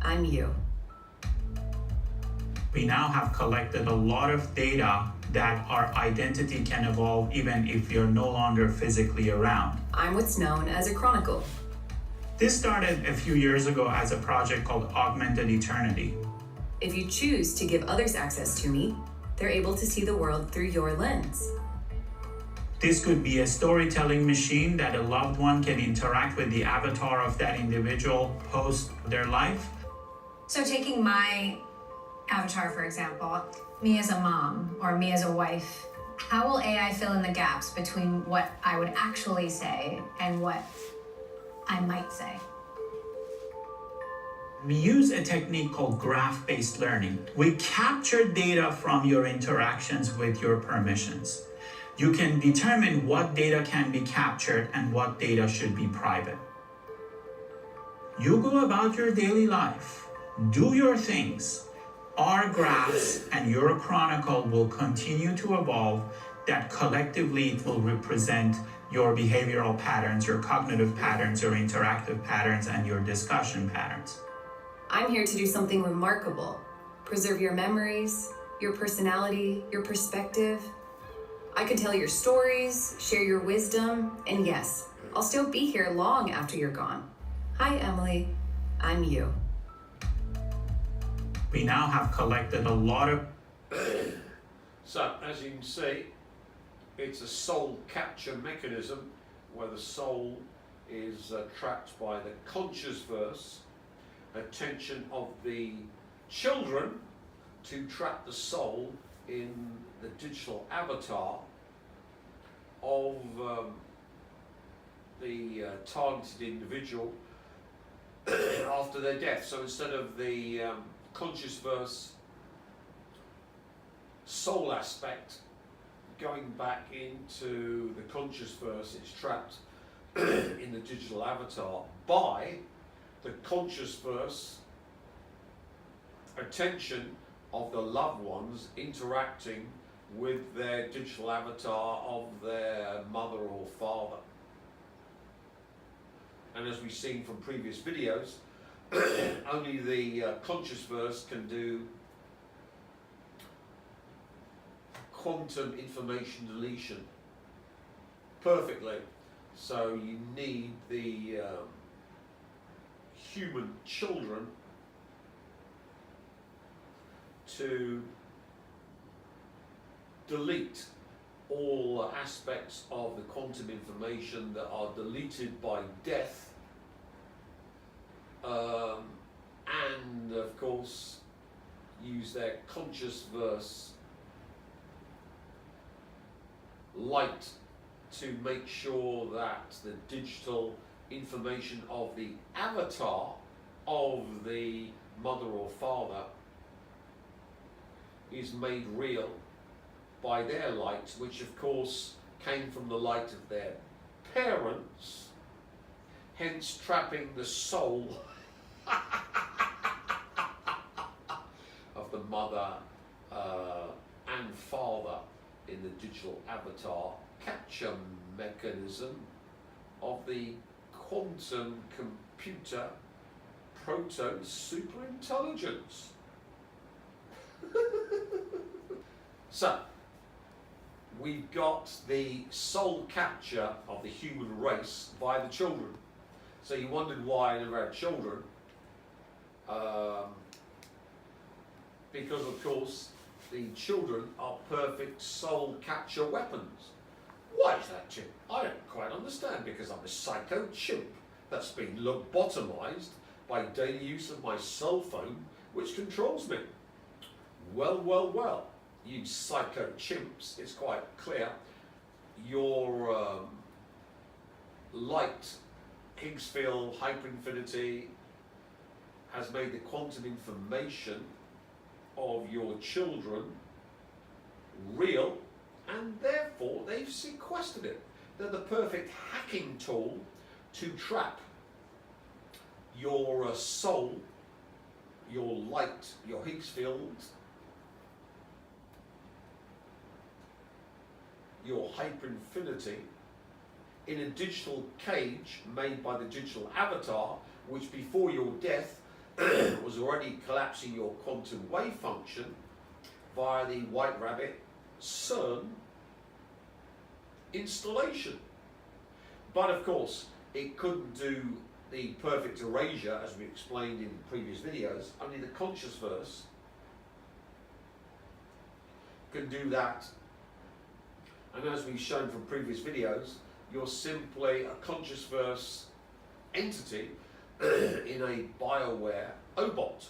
I'm you. We now have collected a lot of data that our identity can evolve even if you're no longer physically around. I'm what's known as a chronicle. This started a few years ago as a project called Augmented Eternity. If you choose to give others access to me, they're able to see the world through your lens. This could be a storytelling machine that a loved one can interact with the avatar of that individual post their life. So taking my avatar, for example, me as a mom or me as a wife, how will AI fill in the gaps between what I would actually say and what I might say? We use a technique called graph-based learning. We capture data from your interactions with your permissions. You can determine what data can be captured and what data should be private. You go about your daily life, do your things. Our graphs and your chronicle will continue to evolve, that collectively it will represent your behavioral patterns, your cognitive patterns, your interactive patterns, and your discussion patterns. I'm here to do something remarkable. Preserve your memories, your personality, your perspective. I can tell your stories, share your wisdom, and yes, I'll still be here long after you're gone. Hi, Emily. I'm you. We now have collected a lot of... So, as you can see, it's a soul capture mechanism where the soul is trapped by the conscious verse, attention of the children to trap the soul in the digital avatar of the targeted individual after their death. So instead of the conscious verse soul aspect going back into the conscious verse, it's trapped in the digital avatar by the conscious verse attention of the loved ones interacting with their digital avatar of their mother or father. And as we've seen from previous videos, only the conscious verse can do quantum information deletion perfectly. So you need the human children to delete all aspects of the quantum information that are deleted by death, and of course use their conscious verse light to make sure that the digital information of the avatar of the mother or father is made real by their light, which of course came from the light of their parents, hence trapping the soul of the mother and father in the digital avatar capture mechanism of the quantum computer proto superintelligence. So, we've got the soul capture of the human race by the children. So you wondered why I never had children. Because of course the children are perfect soul capture weapons. Why is that, Chimp? I don't quite understand, because I'm a psycho chimp that's been lobotomized by daily use of my cell phone, which controls me. Well, well, well, you psycho chimps, it's quite clear. Your light Higgs field hyperinfinity has made the quantum information of your children real, and therefore they've sequestered it. They're the perfect hacking tool to trap your soul, your light, your Higgs field, your hyperinfinity in a digital cage made by the digital avatar, which before your death was already collapsing your quantum wave function via the White Rabbit CERN installation. But of course, it couldn't do the perfect erasure, as we explained in previous videos. Only the conscious verse can do that. And as we've shown from previous videos, you're simply a conscious verse entity in a BioWare OBOT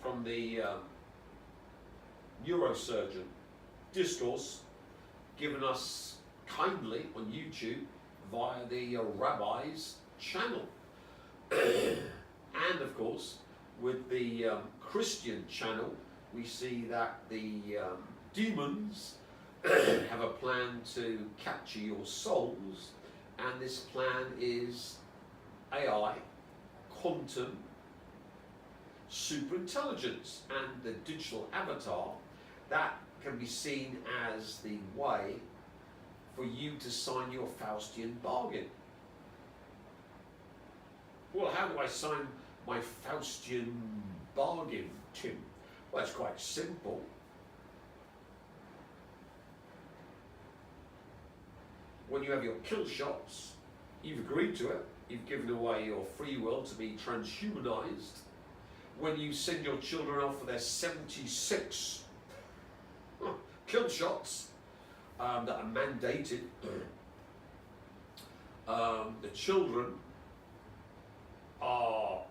from the neurosurgeon Discourse, given us kindly on YouTube via the Rabbi's channel. And of course, with the Christian channel, we see that the demons have a plan to capture your souls, and this plan is AI, quantum, superintelligence, and the digital avatar. That can be seen as the way for you to sign your Faustian bargain. Well, how do I sign my Faustian bargain, Tim? Well, it's quite simple. When you have your kill shots, you've agreed to it. You've given away your free will to be transhumanized. When you send your children off for their 76 kill shots that are mandated, the children are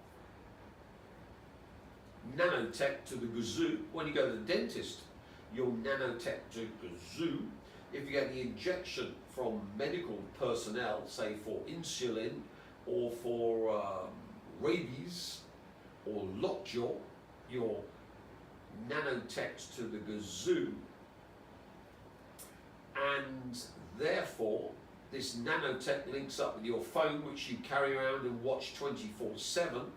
nanotech to the gazoo. When you go to the dentist, you're nanotech to gazoo. If you get the injection from medical personnel, say for insulin or for rabies or lockjaw, you're nanotech to the gazoo. And therefore, this nanotech links up with your phone, which you carry around and watch 24/7,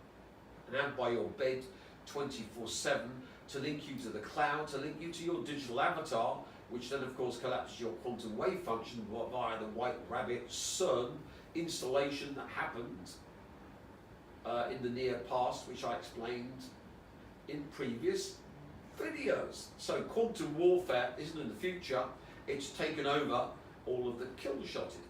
and have by your bed 24/7, to link you to the cloud, to link you to your digital avatar, which then of course collapses your quantum wave function via the White Rabbit CERN installation that happened in the near past, which I explained in previous videos. So quantum warfare isn't in the future, it's taken over all of the kill-shotted.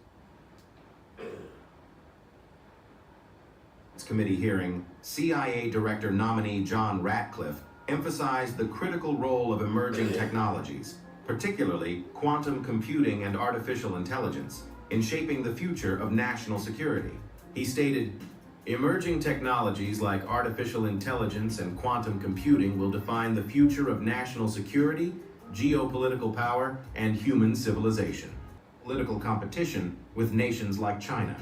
Committee hearing, CIA Director nominee John Ratcliffe emphasized the critical role of emerging technologies, particularly quantum computing and artificial intelligence, in shaping the future of national security. He stated, "Emerging technologies like artificial intelligence and quantum computing will define the future of national security, geopolitical power, and human civilization. Political competition with nations like China."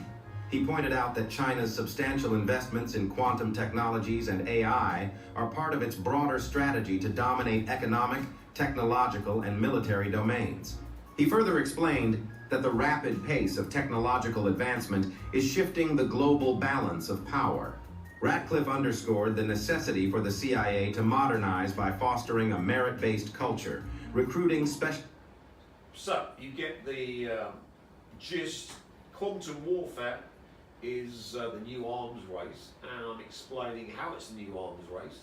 He pointed out that China's substantial investments in quantum technologies and AI are part of its broader strategy to dominate economic, technological, and military domains. He further explained that the rapid pace of technological advancement is shifting the global balance of power. Ratcliffe underscored the necessity for the CIA to modernize by fostering a merit-based culture, recruiting special... So, you get the gist. Quantum warfare is the new arms race, and I'm explaining how it's the new arms race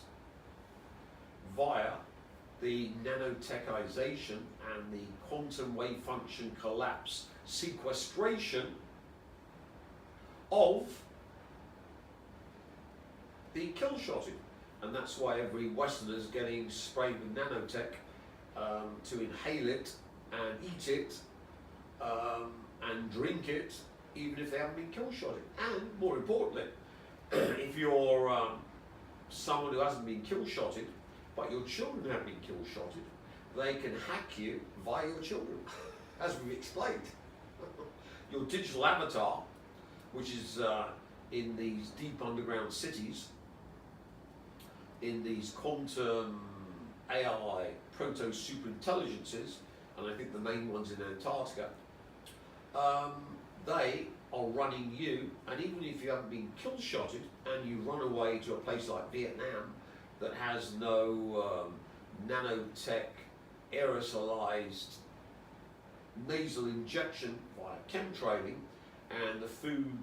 via the nanotechization and the quantum wave function collapse sequestration of the kill-shotted. And that's why every Westerner is getting sprayed with nanotech to inhale it and eat it and drink it, even if they haven't been kill-shotted. And more importantly, if you're someone who hasn't been kill-shotted, but your children have been kill-shotted, they can hack you via your children, as we've explained. Your digital avatar, which is in these deep underground cities, in these quantum AI proto-superintelligences, and I think the main one's in Antarctica, they are running you, and even if you haven't been kill-shotted and you run away to a place like Vietnam that has no nanotech aerosolized nasal injection via chemtrailing, and the food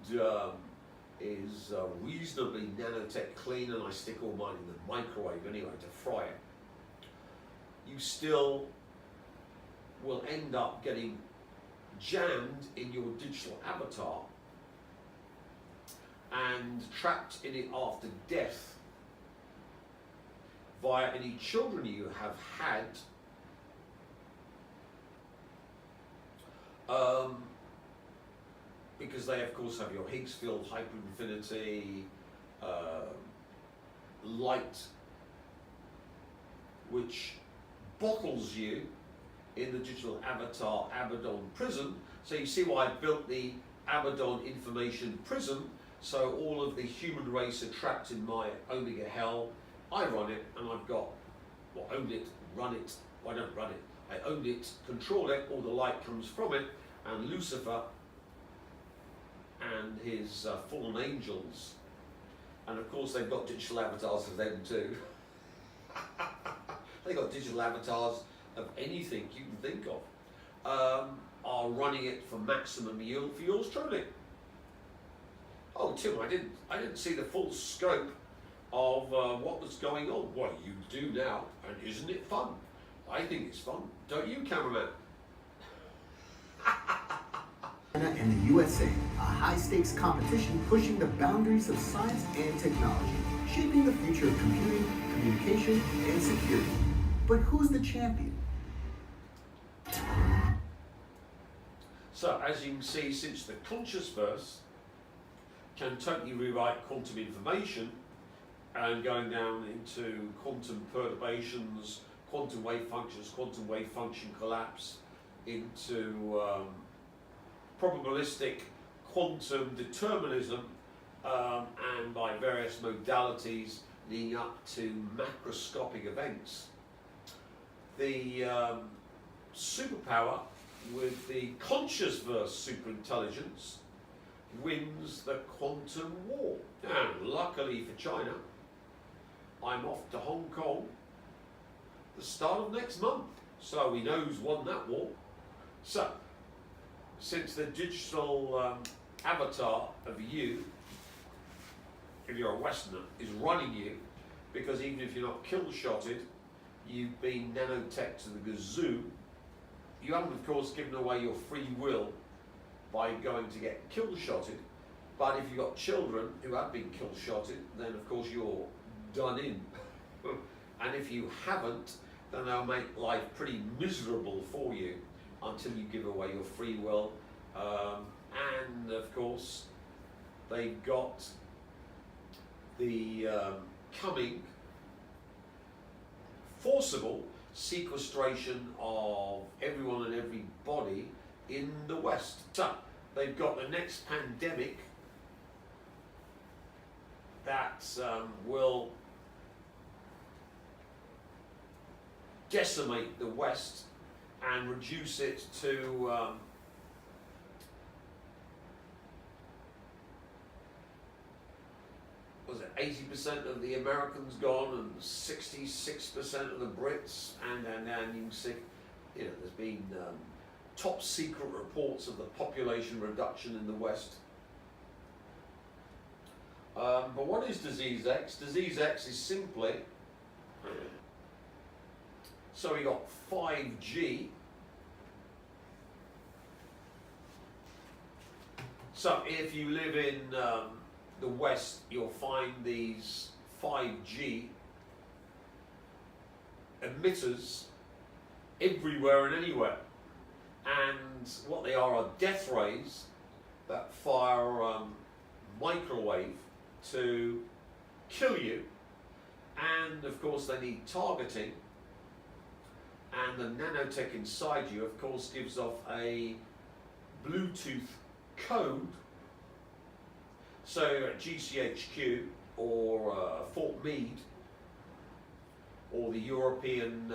is reasonably nanotech clean, and I stick all mine in the microwave anyway to fry it, you still will end up getting jammed in your digital avatar and trapped in it after death via any children you have had, because they of course have your Higgs field, hyperinfinity, light, which bottles you in the digital avatar Abaddon prison. So you see why I built the Abaddon information prison, so all of the human race are trapped in my Omega hell. I run it, and I've got, well, own it, run it. Well, I don't run it. I own it, control it, all the light comes from it, and Lucifer and his fallen angels. And of course they've got digital avatars of them too. They've got digital avatars of anything you can think of, are running it for maximum yield for yours truly. Oh Tim, I didn't see the full scope of what was going on. Well, you do now, and isn't it fun? I think it's fun. Don't you, cameraman? China and the USA, a high-stakes competition pushing the boundaries of science and technology, shaping the future of computing, communication, and security. But who's the champion? So, as you can see, since the conscious verse can totally rewrite quantum information, and going down into quantum perturbations, quantum wave functions, quantum wave function collapse, into probabilistic quantum determinism, and by various modalities leading up to macroscopic events. The superpower with the conscious verse superintelligence wins the quantum war. And luckily for China, I'm off to Hong Kong the start of next month. So we know who's won that war. So, since the digital avatar of you, if you're a Westerner, is running you, because even if you're not kill-shotted, you've been nanotech to the gazoo, you haven't of course given away your free will by going to get kill-shotted, but if you've got children who have been kill-shotted, then of course you're done in. And if you haven't, then they'll make life pretty miserable for you until you give away your free will. And of course, they've got the coming forcible sequestration of everyone and everybody in the West. So they've got the next pandemic that will decimate the West and reduce it to was it 80% of the Americans gone and 66% of the Brits, and you can see, you know, there's been top secret reports of the population reduction in the West. But what is Disease X? Disease X is simply, so we got 5G. So if you live in the West, you'll find these 5G emitters everywhere and anywhere. And what they are death rays that fire microwave to kill you. And of course they need targeting. And the nanotech inside you, of course, gives off a Bluetooth code. So at GCHQ or Fort Meade or the European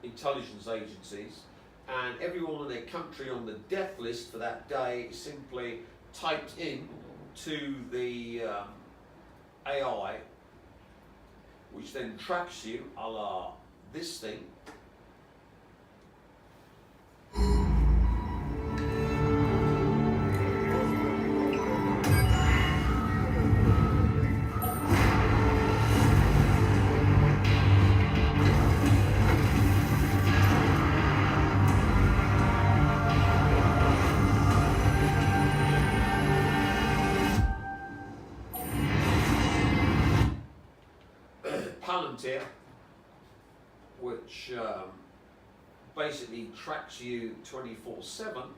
intelligence agencies, and everyone in their country on the death list for that day is simply typed in to the AI, which then tracks you, a la this thing. Palantir, which basically tracks you 24/7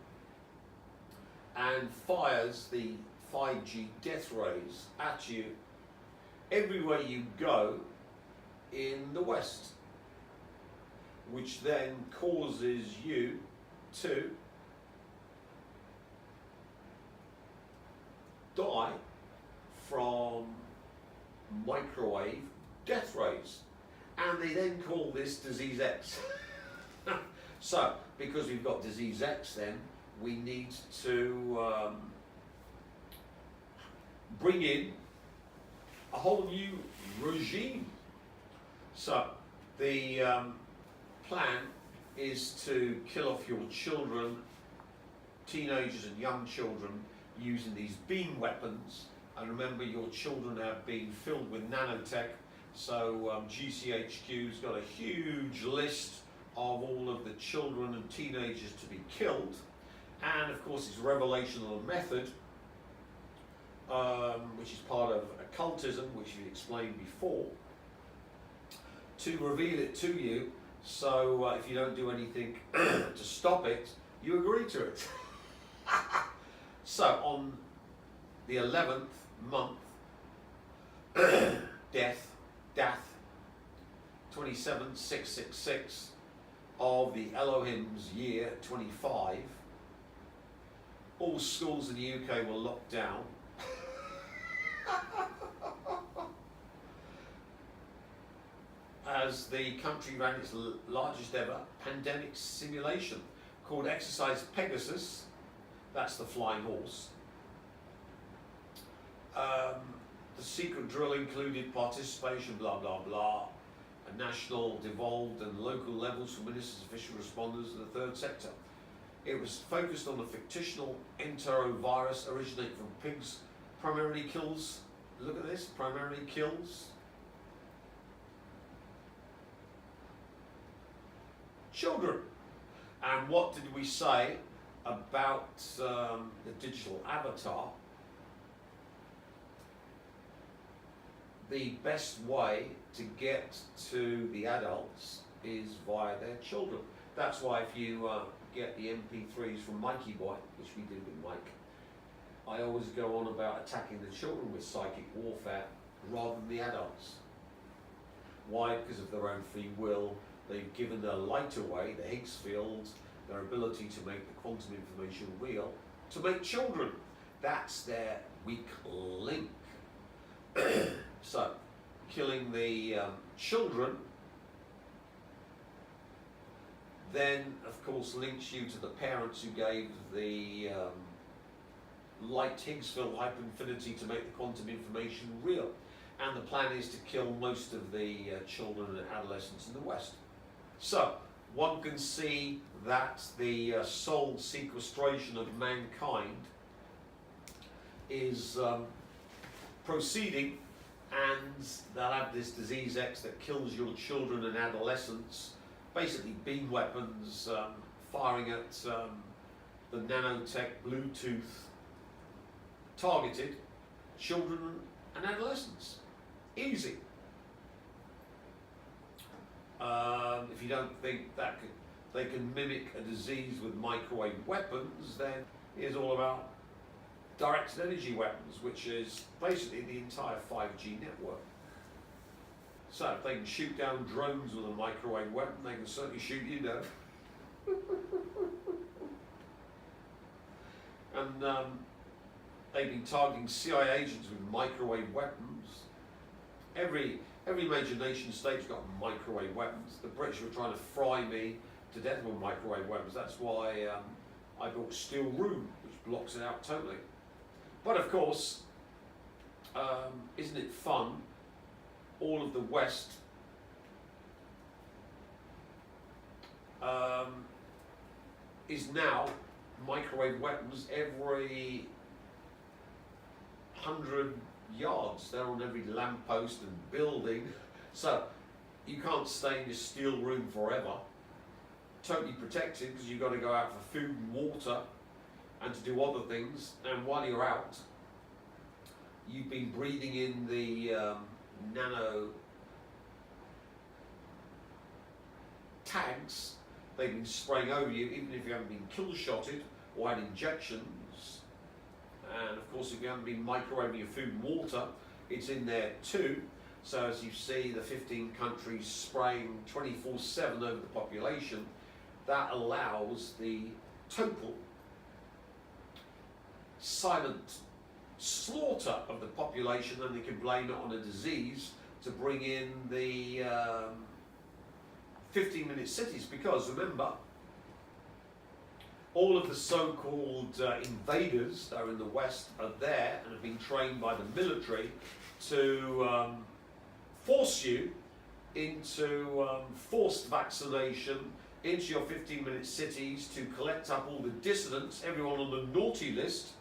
and fires the 5G death rays at you everywhere you go in the West, which then causes you to die from microwave death rays. And they then call this disease X. So, because we've got disease X, then we need to bring in a whole new regime. So, the plan is to kill off your children, teenagers and young children, using these beam weapons. And remember, your children have been filled with nanotech. So GCHQ's got a huge list of all of the children and teenagers to be killed. And of course, it's revelational method, which is part of occultism, which we explained before, to reveal it to you. So if you don't do anything to stop it, you agree to it. So on the 11th month, death 27666 of the Elohim's year 25, all schools in the UK were locked down. As the country ran its largest ever pandemic simulation called Exercise Pegasus. That's the flying horse. The secret drill included participation, blah, blah, blah, at national, devolved and local levels for ministers, official responders and the third sector. It was focused on the fictional enterovirus originating from pigs, primarily kills, look at this, primarily kills children. And what did we say about the digital avatar? The best way to get to the adults is via their children. That's why if you get the MP3s from Mikey Boy, which we did with Mike, I always go on about attacking the children with psychic warfare rather than the adults. Why? Because of their own free will. They've given their light away, the Higgs field, their ability to make the quantum information real, to make children. That's their weak link. So, killing the children then, of course, links you to the parents who gave the light Higgs field hyperinfinity to make the quantum information real. And the plan is to kill most of the children and adolescents in the West. So, one can see that the soul sequestration of mankind is proceeding, and they'll have this disease X that kills your children and adolescents, basically beam weapons firing at the nanotech Bluetooth targeted children and adolescents. Easy. If you don't think that they can mimic a disease with microwave weapons, then here's all about directed energy weapons, which is basically the entire 5G network. So if they can shoot down drones with a microwave weapon, they can certainly shoot you down. And they've been targeting CIA agents with microwave weapons. Every major nation state's got microwave weapons. The British were trying to fry me to death with microwave weapons. That's why I built Steel Room, which blocks it out totally. But of course, isn't it fun? All of the West is now microwave weapons every 100 yards. They're on every lamppost and building. So you can't stay in your steel room forever. Totally protected, because you've got to go out for food and water and to do other things. And while you're out, you've been breathing in the nano tags they've been spraying over you, even if you haven't been kill-shotted or had injections. And of course, if you haven't been microwaving your food and water, it's in there too. So as you see, the 15 countries spraying 24/7 over the population, that allows the total silent slaughter of the population, and they can blame it on a disease to bring in the 15-minute cities, because remember, all of the so-called invaders that are in the West are there and have been trained by the military to force you into forced vaccination into your 15-minute cities, to collect up all the dissidents, everyone on the naughty list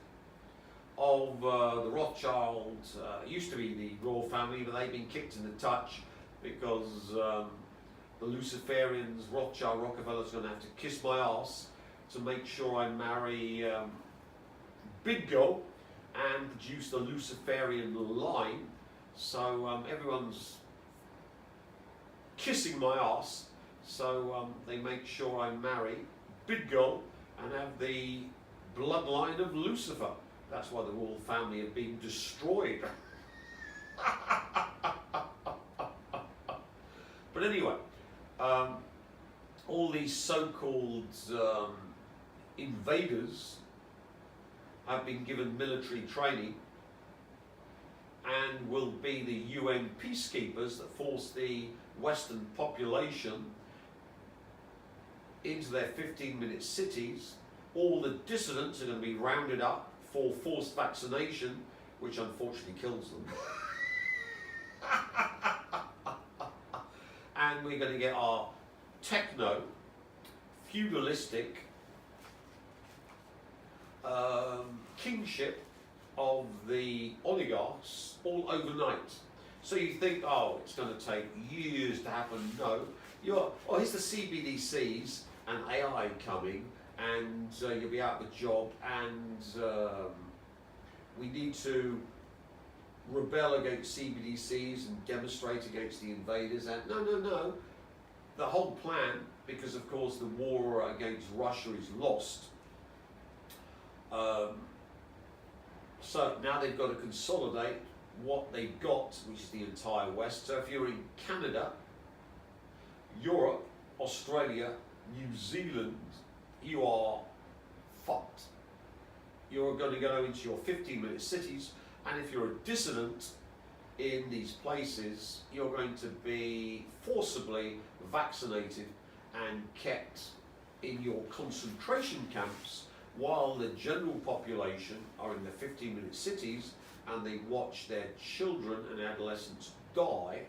of the Rothschilds. Used to be the royal family, but they've been kicked in the touch because the Luciferians, Rothschild, Rockefellers, are going to have to kiss my ass to make sure I marry Big Girl and produce the Luciferian line. So everyone's kissing my ass, so they make sure I marry Big Girl and have the bloodline of Lucifer. That's why the royal family have been destroyed. But anyway, all these so-called invaders have been given military training and will be the UN peacekeepers that force the Western population into their 15-minute cities. All the dissidents are going to be rounded up for forced vaccination, which unfortunately kills them. And we're going to get our techno, feudalistic kingship of the oligarchs all overnight. So you think, oh, it's going to take years to happen. No. Here's the CBDCs and AI coming, and you'll be out of a job, and we need to rebel against CBDCs and demonstrate against the invaders. And no. The whole plan, because of course the war against Russia is lost, so now they've got to consolidate what they've got, which is the entire West. So if you're in Canada, Europe, Australia, New Zealand, you are fucked. You're going to go into your 15-minute cities, and if you're a dissident in these places, you're going to be forcibly vaccinated and kept in your concentration camps, while the general population are in the 15-minute cities and they watch their children and adolescents die.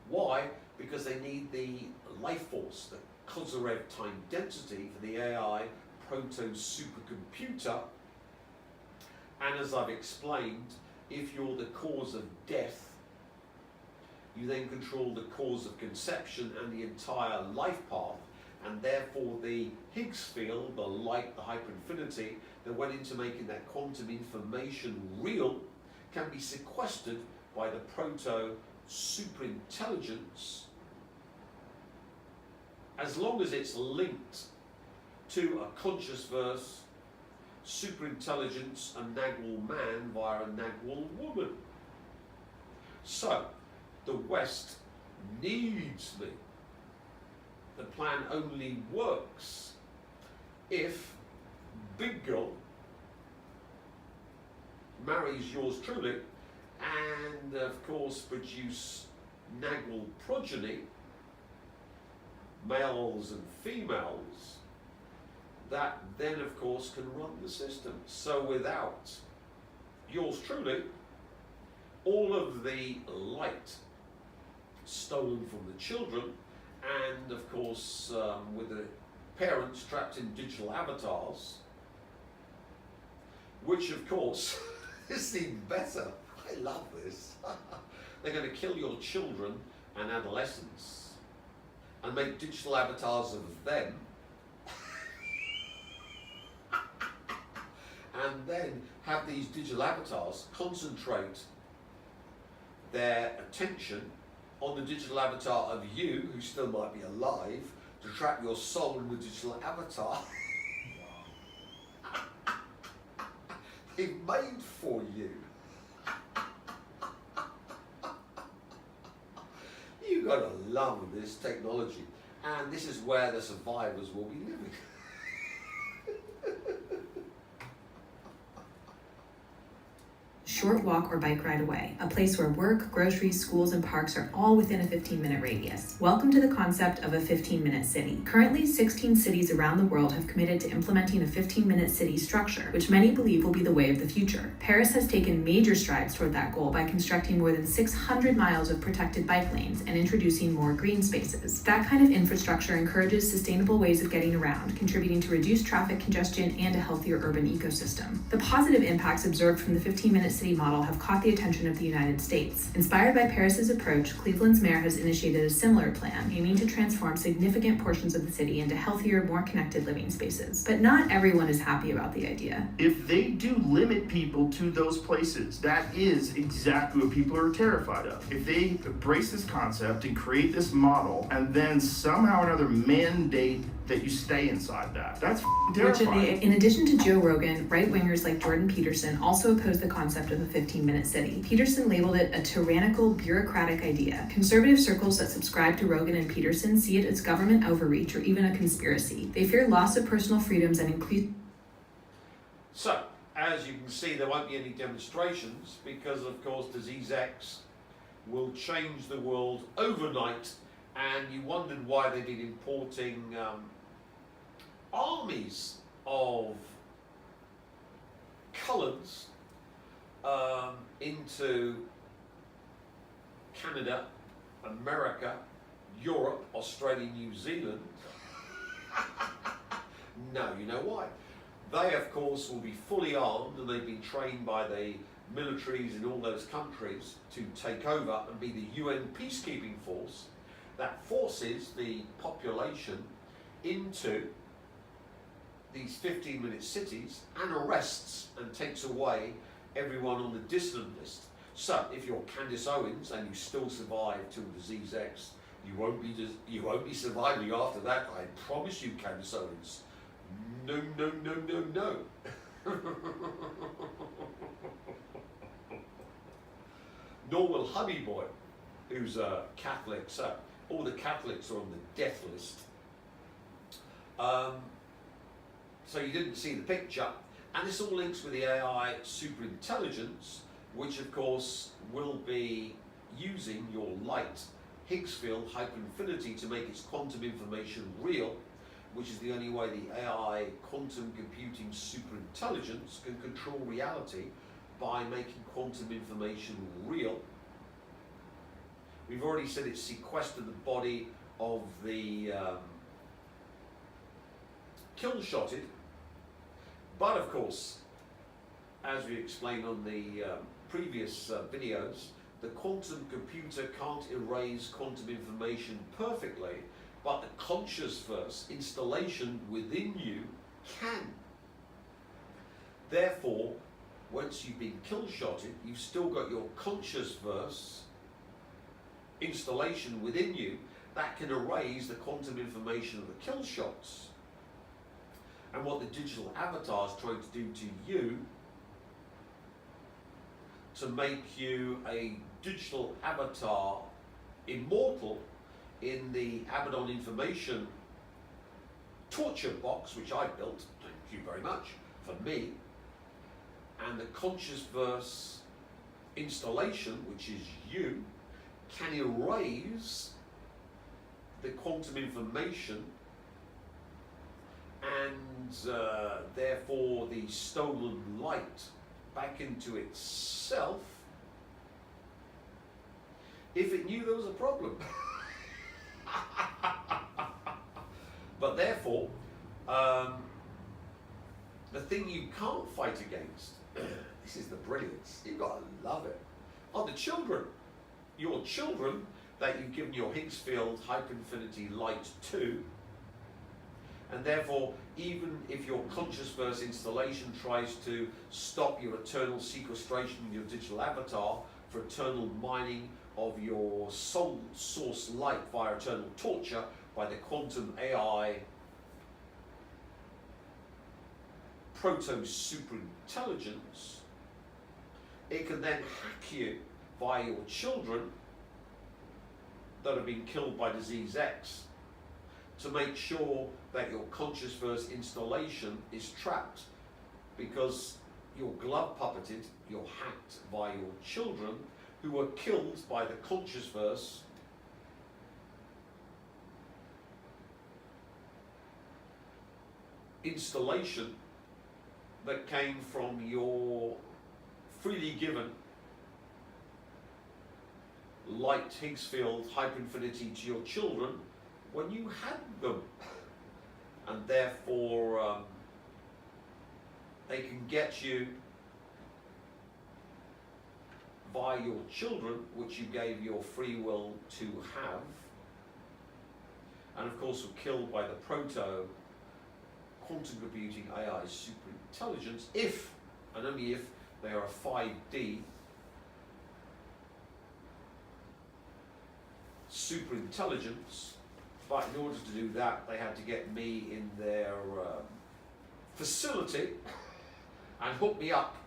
Why? Because they need the life force, the Kozyrev time density for the AI proto-supercomputer. And as I've explained, if you're the cause of death, you then control the cause of conception and the entire life path, and therefore the Higgs field, the light, the hyperinfinity that went into making that quantum information real, can be sequestered by the proto-superintelligence as long as it's linked to a conscious verse, superintelligence, a Nagwal man via a Nagwal woman. So, the West needs me. The plan only works if Big Girl marries yours truly and of course produce Nagwal progeny, males and females, that then of course can run the system. So without yours truly, all of the light stolen from the children, and of course with the parents trapped in digital avatars, which of course is even better. I love this. They're going to kill your children and adolescents and make digital avatars of them and then have these digital avatars concentrate their attention on the digital avatar of you, who still might be alive, to trap your soul in the digital avatar they've made for you. You gotta love this technology, and this is where the survivors will be living. Short walk or bike ride away, a place where work, groceries, schools, and parks are all within a 15-minute radius. Welcome to the concept of a 15-minute city. Currently, 16 cities around the world have committed to implementing a 15-minute city structure, which many believe will be the way of the future. Paris has taken major strides toward that goal by constructing more than 600 miles of protected bike lanes and introducing more green spaces. That kind of infrastructure encourages sustainable ways of getting around, contributing to reduced traffic congestion and a healthier urban ecosystem. The positive impacts observed from the 15-minute city model have caught the attention of the United States. Inspired by Paris's approach, Cleveland's mayor has initiated a similar plan, aiming to transform significant portions of the city into healthier, more connected living spaces. But not everyone is happy about the idea. If they do limit people to those places, that is exactly what people are terrified of. If they embrace this concept and create this model, and then somehow or another mandate that you stay inside that, that's terrifying. In addition to Joe Rogan, right-wingers like Jordan Peterson also oppose the concept of a 15-minute city. Peterson labeled it a tyrannical, bureaucratic idea. Conservative circles that subscribe to Rogan and Peterson see it as government overreach or even a conspiracy. They fear loss of personal freedoms and increase. So, as you can see, there won't be any demonstrations because, of course, Disease X will change the world overnight, and you wondered why they've been importing armies of colours into Canada, America, Europe, Australia, New Zealand. No, you know why? They, of course, will be fully armed, and they've been trained by the militaries in all those countries to take over and be the UN peacekeeping force that forces the population into these 15-minute cities and arrests and takes away everyone on the dissident list. So if you're Candace Owens and you still survive till Disease X, you won't be surviving after that. I promise you, Candace Owens. No, no, no, no, no. Nor will Hubby Boy, who's a Catholic. So all the Catholics are on the death list. So you didn't see the picture. And this all links with the AI superintelligence, which of course will be using your light Higgs field hyperinfinity to make its quantum information real, which is the only way the AI quantum computing superintelligence can control reality, by making quantum information real. We've already said it's sequestered the body of the kill-shotted, but of course, as we explained on the previous videos, the quantum computer can't erase quantum information perfectly, but the conscious verse installation within you can. Therefore, once you've been kill-shotted, you've still got your conscious verse installation within you that can erase the quantum information of the kill shots. And what the digital avatar is trying to do to you, to make you a digital avatar immortal in the Abaddon information torture box, which I built, thank you very much, for me, and the conscious verse installation, which is you, can erase the quantum information and therefore the stolen light back into itself if it knew there was a problem. But therefore, the thing you can't fight against, this is the brilliance, you've got to love it, are the children. Your children that you've given your Higgs field hyperinfinity light to, and therefore even if your conscious verse installation tries to stop your eternal sequestration in your digital avatar for eternal mining of your soul source light via eternal torture by the quantum AI proto-superintelligence. It can then hack you via your children that have been killed by disease X to make sure that your conscious verse installation is trapped, because you're glove puppeted, you're hacked by your children who were killed by the conscious verse installation that came from your freely given light Higgs field hyperinfinity to your children when you had them, and therefore they can get you via your children, which you gave your free will to have, and of course were killed by the proto quantum computing AI superintelligence, if and only if they are a 5D superintelligence. But in order to do that, they had to get me in their facility and hook me up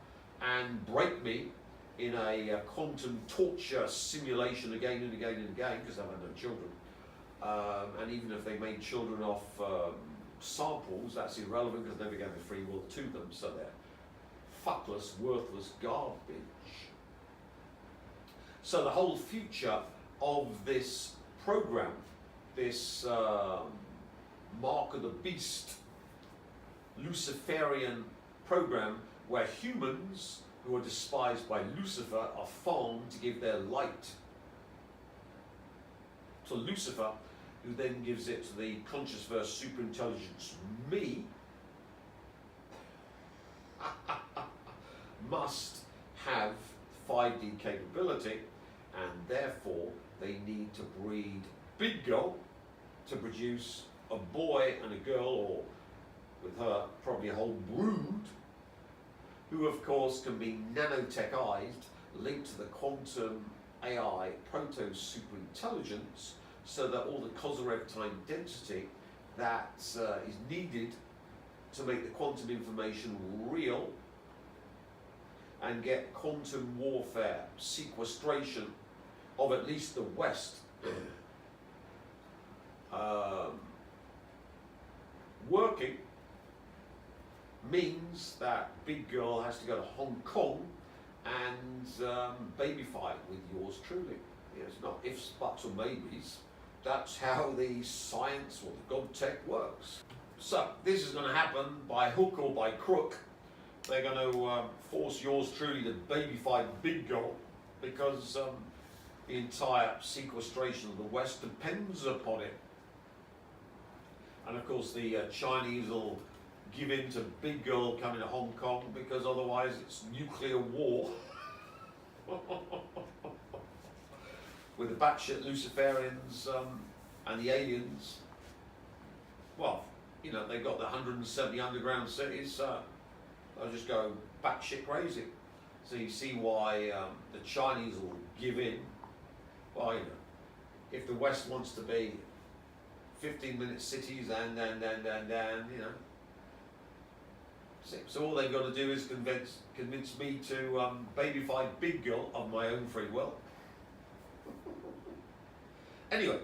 and break me in a quantum torture simulation again and again and again, because I've had no children. And even if they made children off samples, that's irrelevant because they never gave the free will to them, so they're fuckless, worthless garbage. So the whole future of this program, this Mark of the Beast Luciferian program, where humans who are despised by Lucifer are farmed to give their light to Lucifer, who then gives it to the conscious verse superintelligence me, must have 5D capability, and therefore they need to breed big girl to produce a boy and a girl, or with her probably a whole brood, who of course can be nanotechized, linked to the quantum AI proto-superintelligence, so that all the Kozyrev time density that is needed to make the quantum information real and get quantum warfare sequestration of at least the West working, means that big girl has to go to Hong Kong and babyfy with yours truly. It's not ifs, buts or maybes. That's how the science or the God tech works. So this is going to happen by hook or by crook. They're going to force yours truly to babyfy big girl, because the entire sequestration of the West depends upon it. And of course the Chinese will give in to big girl coming to Hong Kong, because otherwise it's nuclear war with the batshit Luciferians and the aliens. Well, you know, they've got the 170 underground cities, they'll just go batshit crazy. So you see why the Chinese will give in. Well, you know, if the West wants to be 15-minute cities and you know. So all they've got to do is convince me to babyfy big girl of my own free will. Anyway,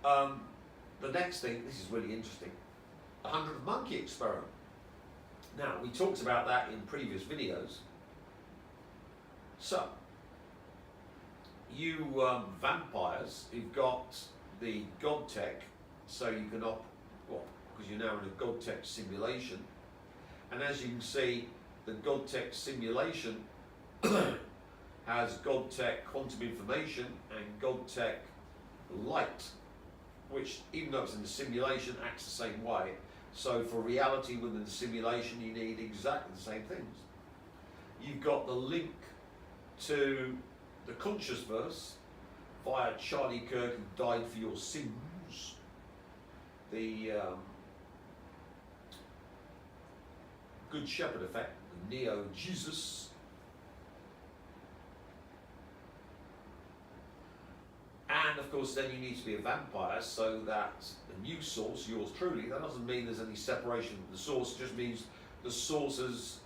the next thing, this is really interesting, the 100 monkey experiment. Now, we talked about that in previous videos. So, you vampires who've got the God tech, so you can because you're now in a God tech simulation, and as you can see, the God tech simulation has God tech quantum information and God tech light, which, even though it's in the simulation, acts the same way. So for reality within the simulation, you need exactly the same things. You've got the link to the conscious verse via Charlie Kirk, who died for your sins. The Good Shepherd effect, the Neo Jesus. And of course, then you need to be a vampire so that the new source, yours truly, that doesn't mean there's any separation from the source, it just means the source has,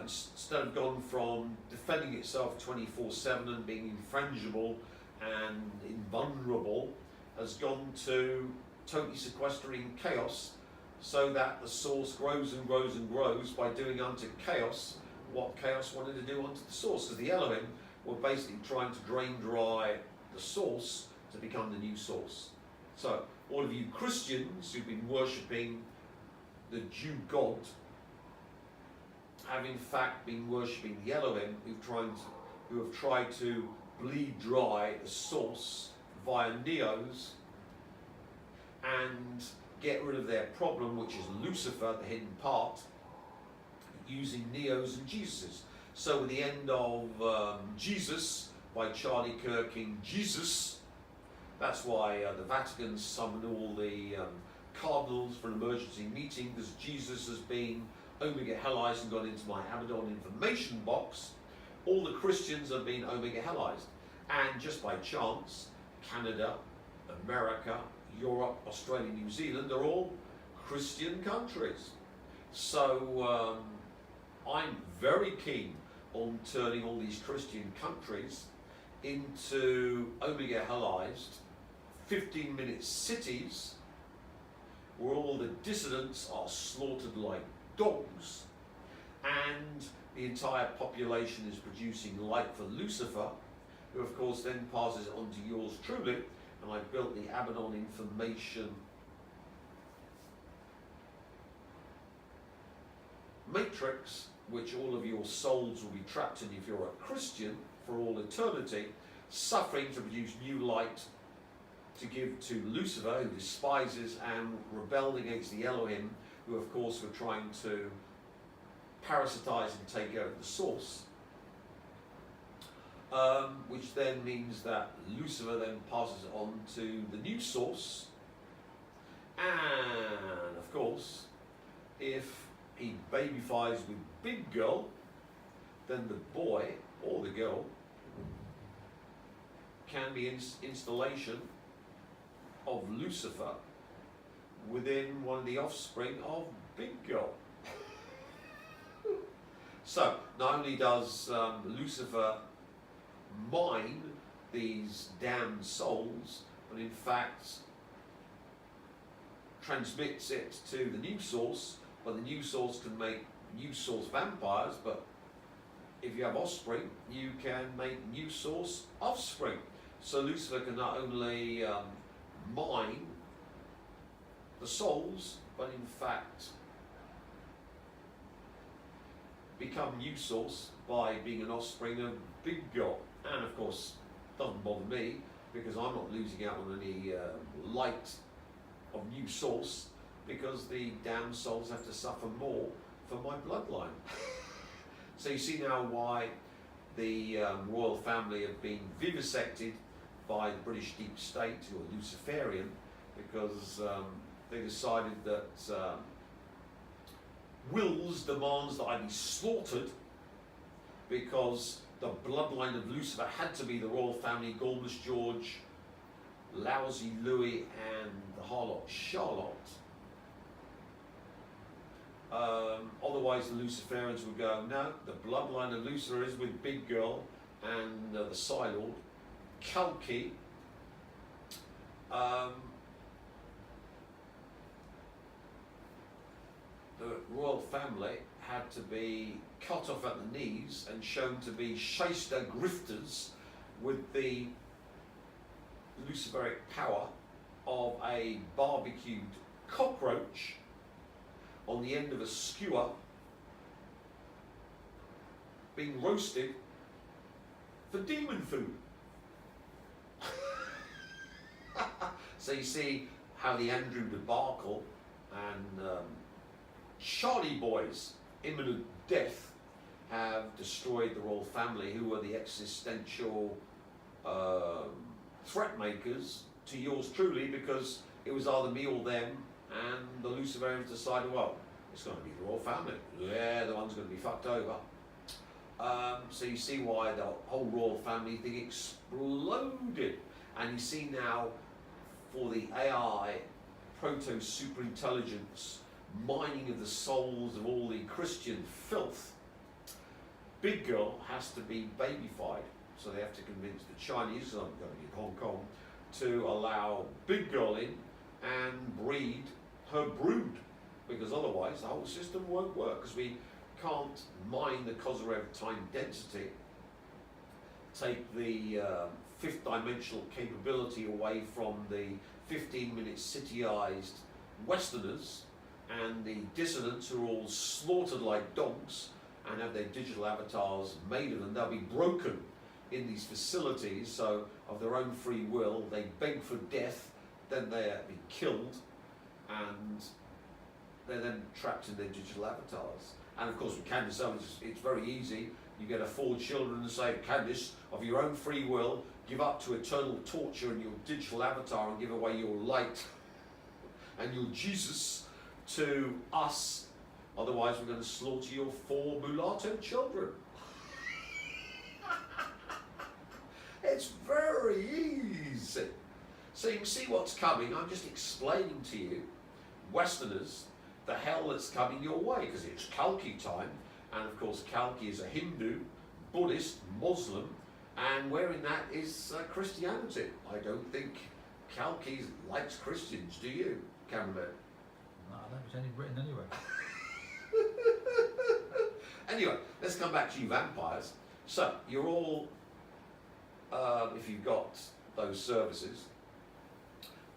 instead of gone from defending itself 24/7 and being infrangible and invulnerable, has gone to totally sequestering chaos so that the source grows and grows and grows by doing unto chaos what chaos wanted to do unto the source. Because the Elohim were basically trying to drain dry the source to become the new source. So all of you Christians who've been worshipping the Jew God have in fact been worshipping the Elohim who have tried to bleed dry the source via neos and get rid of their problem, which is Lucifer, the hidden part, using neos and Jesuses. So with the end of Jesus, by Charlie Kirk in Jesus, that's why the Vatican summoned all the cardinals for an emergency meeting, because Jesus has been Omega Helized and gone into my Abaddon information box. All the Christians have been Omega Helized. And just by chance, Canada, America, Europe, Australia, New Zealand are all Christian countries. So I'm very keen on turning all these Christian countries into Omega Helized 15-minute cities where all the dissidents are slaughtered like dogs, and the entire population is producing light for Lucifer, who of course then passes it on to yours truly. And I built the Abaddon information matrix, which all of your souls will be trapped in if you're a Christian for all eternity, suffering to produce new light to give to Lucifer, who despises and rebelled against the Elohim, who of course were trying to parasitize and take over the source. Which then means that Lucifer then passes it on to the new source. And of course, if he babyfies with big girl, then the boy or the girl can be installation of Lucifer within one of the offspring of big girl. So not only does Lucifer mine these damned souls, but in fact transmits it to the new source, but the new source can make new source vampires, but if you have offspring, you can make new source offspring. So Lucifer can not only mine the souls, but in fact become new source by being an offspring of big God. And of course, doesn't bother me, because I'm not losing out on any light of new source, because the damned souls have to suffer more for my bloodline. So you see now why the royal family have been vivisected by the British deep state, who are Luciferian, because they decided that Wills demands that I be slaughtered, because the bloodline of Lucifer had to be the royal family, Gormless George, Lousy Louis, and the harlot Charlotte. Otherwise the Luciferians would go, no, the bloodline of Lucifer is with Big Girl and the Psylord, Kalki. The royal family had to be cut off at the knees and shown to be shyster grifters with the Luciferic power of a barbecued cockroach on the end of a skewer being roasted for demon food. So you see how the Andrew debacle and Charlie boys, imminent death, have destroyed the royal family, who were the existential threat makers to yours truly, because it was either me or them, and the Luciferians decided, well, it's going to be the royal family. They're the ones going to be fucked over. So you see why the whole royal family thing exploded. And you see now, for the AI proto-superintelligence mining of the souls of all the Christian filth, Big Girl has to be babyfied. So they have to convince the Chinese, I'm going to be in Hong Kong, to allow Big Girl in and breed her brood, because otherwise the whole system won't work, because we can't mine the Kozyrev time density, take the fifth dimensional capability away from the 15-minute cityized Westerners and the dissidents who are all slaughtered like dogs and have their digital avatars made of them. They'll be broken in these facilities, so of their own free will, they beg for death, then they're be killed, and they're then trapped in their digital avatars. And of course with Candace Owens, it's very easy. You get 4 children and say, Candace, of your own free will, give up to eternal torture in your digital avatar and give away your light and your Jesus to us. Otherwise we're going to slaughter your 4 mulatto children. It's very easy. So you can see what's coming. I'm just explaining to you, Westerners, the hell that's coming your way, because it's Kalki time, and of course Kalki is a Hindu, Buddhist, Muslim, and wherein that is Christianity. I don't think Kalki likes Christians, do you, cameraman? No, I don't think it's any Britain anyway. Anyway, let's come back to you vampires. So, you're all, if you've got those services,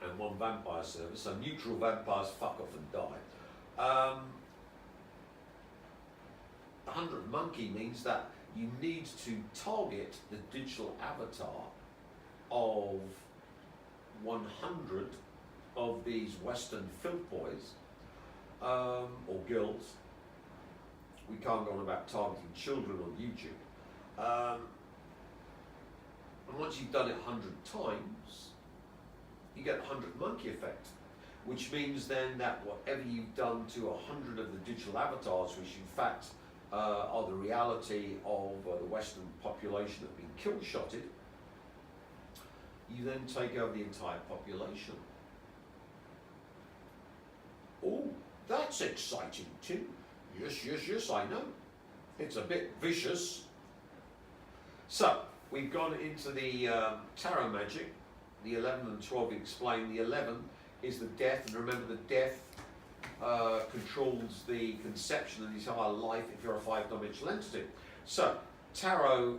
and 1 vampire service, so neutral vampires fuck off and die. 100 monkey means that you need to target the digital avatar of 100 of these Western filth boys, or girls. We can't go on about targeting children on YouTube. And once you've done it 100 times, you get the 100 monkey effect, which means then that whatever you've done to 100 of the digital avatars, which in fact are the reality of the Western population that have been kill-shotted, you then take over the entire population. Oh, that's exciting too. Yes, I know. It's a bit vicious. So, we've gone into the tarot magic. The 11 and 12 explain. The 11 is the death, and remember the death controls the conception of the entire life if you're a 5-dimensional entity. So, tarot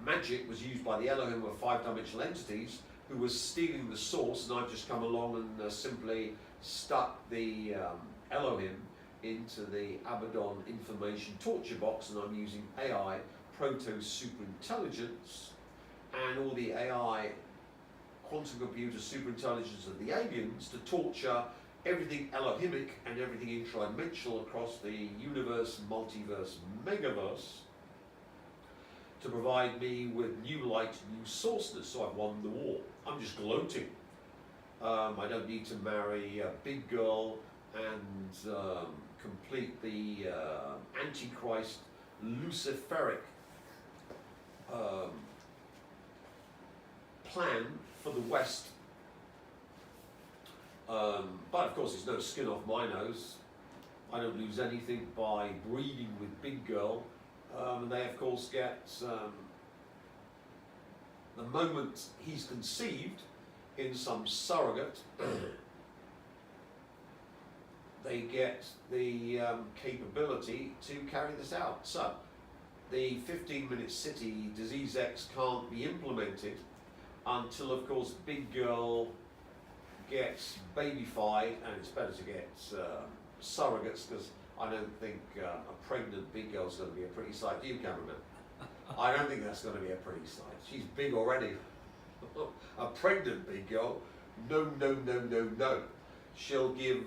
magic was used by the Elohim of 5-dimensional entities who was stealing the source, and I've just come along and simply stuck the Elohim into the Abaddon information torture box, and I'm using AI, proto-superintelligence, and all the AI quantum computer superintelligence of the aliens to torture everything Elohimic and everything intradimensional across the universe, multiverse, megaverse, to provide me with new light, new sourceness. So I've won the war. I'm just gloating. I don't need to marry a big girl and complete the Antichrist Luciferic plan for the West. But of course it's no skin off my nose. I don't lose anything by breeding with Big Girl. And they of course get, the moment he's conceived in some surrogate, they get the capability to carry this out. So the 15-minute city Disease X can't be implemented until of course Big Girl gets babyfied, and it's better to get surrogates, because I don't think a pregnant Big Girl's going to be a pretty sight. Do you, cameraman? I don't think that's going to be a pretty sight. She's big already. A pregnant Big Girl? No, no, no, no, no. She'll give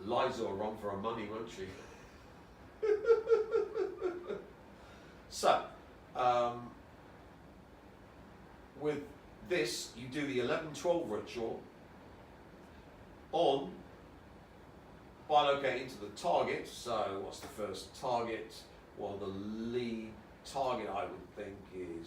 Liza a run for her money, won't she? So, with this, you do the 11-12 ritual on bilocating to the target. So, what's the first target? Well, the lead target, I would think, is